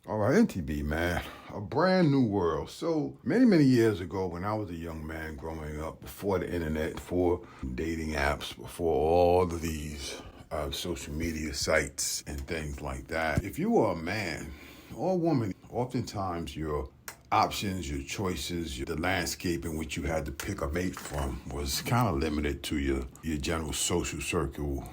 All right, NTB, man. A brand new world. So many years ago, when I was a young man growing up, before the internet, before dating apps, before all of these social media sites and things like that, if you were a man or a woman, oftentimes your options, your choices, the landscape in which you had to pick a mate from was kind of limited to your general social circle,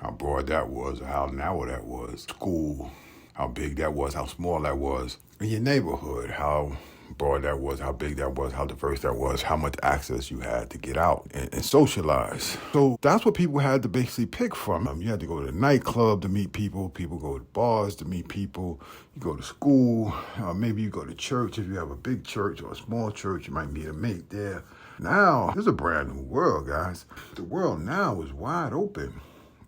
how broad that was or how narrow that was, school, how big that was, how small that was, in your neighborhood, how broad that was, how big that was, how diverse that was, how much access you had to get out and socialize. So that's what people had to basically pick from. You had to go to the nightclub to meet people. People go to bars to meet people. You go to school. Maybe you go to church. If you have a big church or a small church, you might meet a mate there. Now, this is a brand new world, guys. The world now is wide open.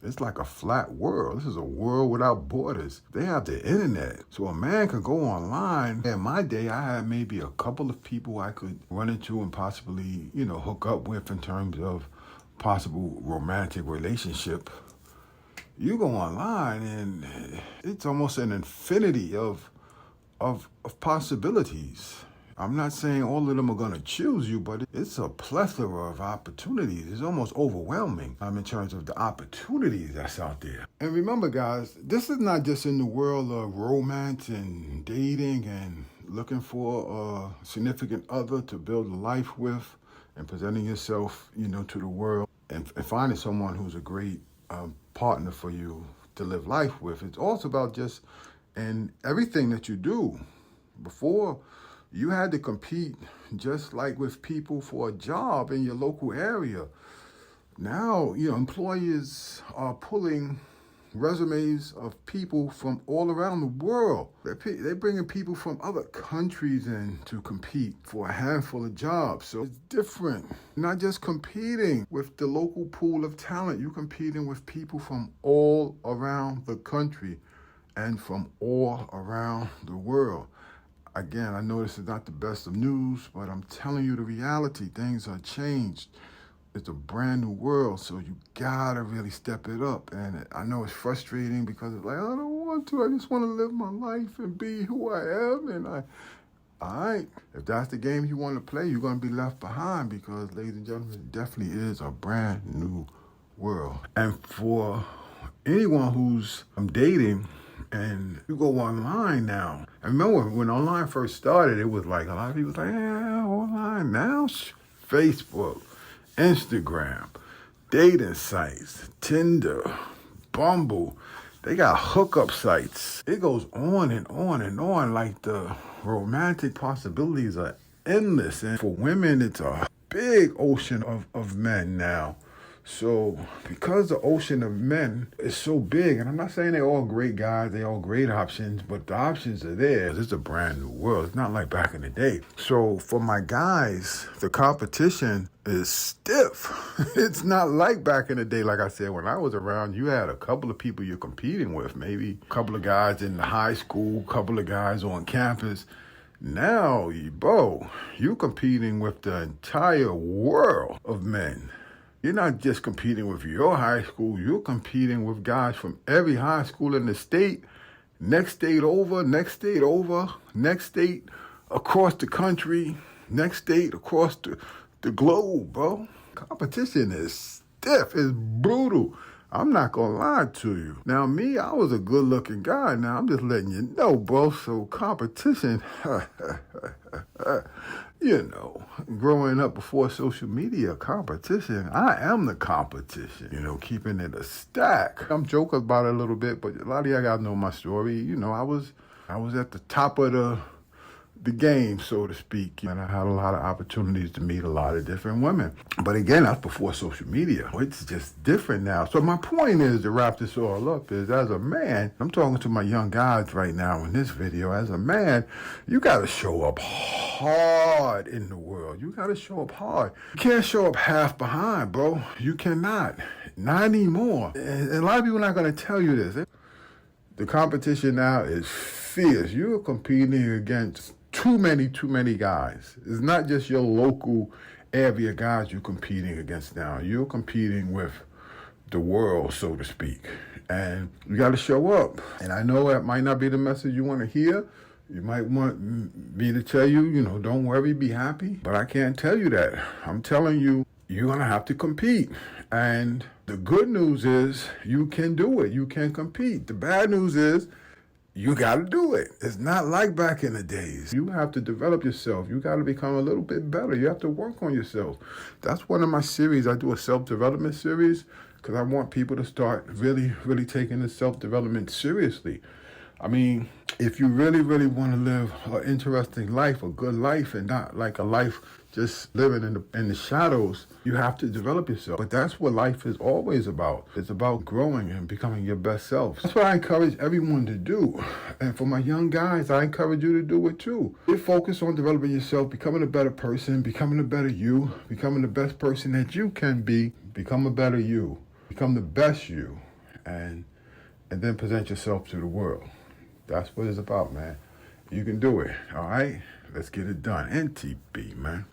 It's like a flat world. This is a world without borders. They have the internet. So a man can go online. In my day, I had maybe a couple of people I could run into and possibly, hook up with in terms of possible romantic relationship. You go online and it's almost an infinity of possibilities. I'm not saying all of them are going to choose you, but it's a plethora of opportunities. It's almost overwhelming in terms of the opportunities that's out there. And remember, guys, this is not just in the world of romance and dating and looking for a significant other to build a life with and presenting yourself, to the world and finding someone who's a great partner for you to live life with. It's also about just in everything that you do. Before, you had to compete just like with people for a job in your local area. Now, employers are pulling resumes of people from all around the world. They're bringing people from other countries in to compete for a handful of jobs. So it's different. You're not just competing with the local pool of talent. You're competing with people from all around the country and from all around the world. Again, I know this is not the best of news, but I'm telling you the reality. Things are changed. It's a brand new world, so you gotta really step it up. And I know it's frustrating because it's like, I don't want to. I just want to live my life and be who I am. And all right, if that's the game you want to play, you're gonna be left behind because, ladies and gentlemen, it definitely is a brand new world. And for anyone who's dating, and you go online now. I remember when online first started, it was like a lot of people was like, yeah, online now. Facebook, Instagram, dating sites, Tinder, Bumble. They got hookup sites. It goes on and on and on. Like the romantic possibilities are endless. And for women, it's a big ocean of men now. So because the ocean of men is so big, and I'm not saying they're all great guys, they're all great options, but the options are there. It's a brand new world. It's not like back in the day. So for my guys, the competition is stiff. It's not like back in the day. Like I said, when I was around, you had a couple of people you're competing with, maybe a couple of guys in high school, a couple of guys on campus. Now, you're competing with the entire world of men. You're not just competing with your high school, you're competing with guys from every high school in the state, next state over, next state over, next state across the country, next state across the globe, bro. Competition is stiff, it's brutal. I'm not gonna lie to you. Now me, I was a good looking guy. Now I'm just letting you know, bro. So competition, growing up before social media, competition, I am the competition, keeping it a stack. I'm joking about it a little bit, but a lot of y'all gotta know my story. I was at the top of the game, so to speak, and I had a lot of opportunities to meet a lot of different women. But again, that's before social media. It's just different now. So my point is, to wrap this all up, is as a man, I'm talking to my young guys right now in this video, as a man, you gotta show up hard in the world. You gotta show up hard. You can't show up half behind, bro. You cannot. Not anymore. And a lot of people are not gonna tell you this. The competition now is fierce. You're competing against too many guys. It's not just your local area guys you're competing against now. You're competing with the world, so to speak. And you got to show up. And I know that might not be the message you want to hear. You might want me to tell you, don't worry, be happy. But I can't tell you that. I'm telling you, you're going to have to compete. And the good news is you can do it. You can compete. The bad news is you got to do it. It's not like back in the days. You have to develop yourself. You got to become a little bit better. You have to work on yourself. That's one of my series. I do a self-development series because I want people to start really, really taking the self-development seriously. I mean, if you really, really want to live an interesting life, a good life, and not like a life just living in the shadows, you have to develop yourself. But that's what life is always about. It's about growing and becoming your best self. That's what I encourage everyone to do. And for my young guys, I encourage you to do it too. Get focused on developing yourself, becoming a better person, becoming a better you, becoming the best person that you can be, become a better you, become the best you, and then present yourself to the world. That's what it's about, man. You can do it, all right? Let's get it done. NTB, man.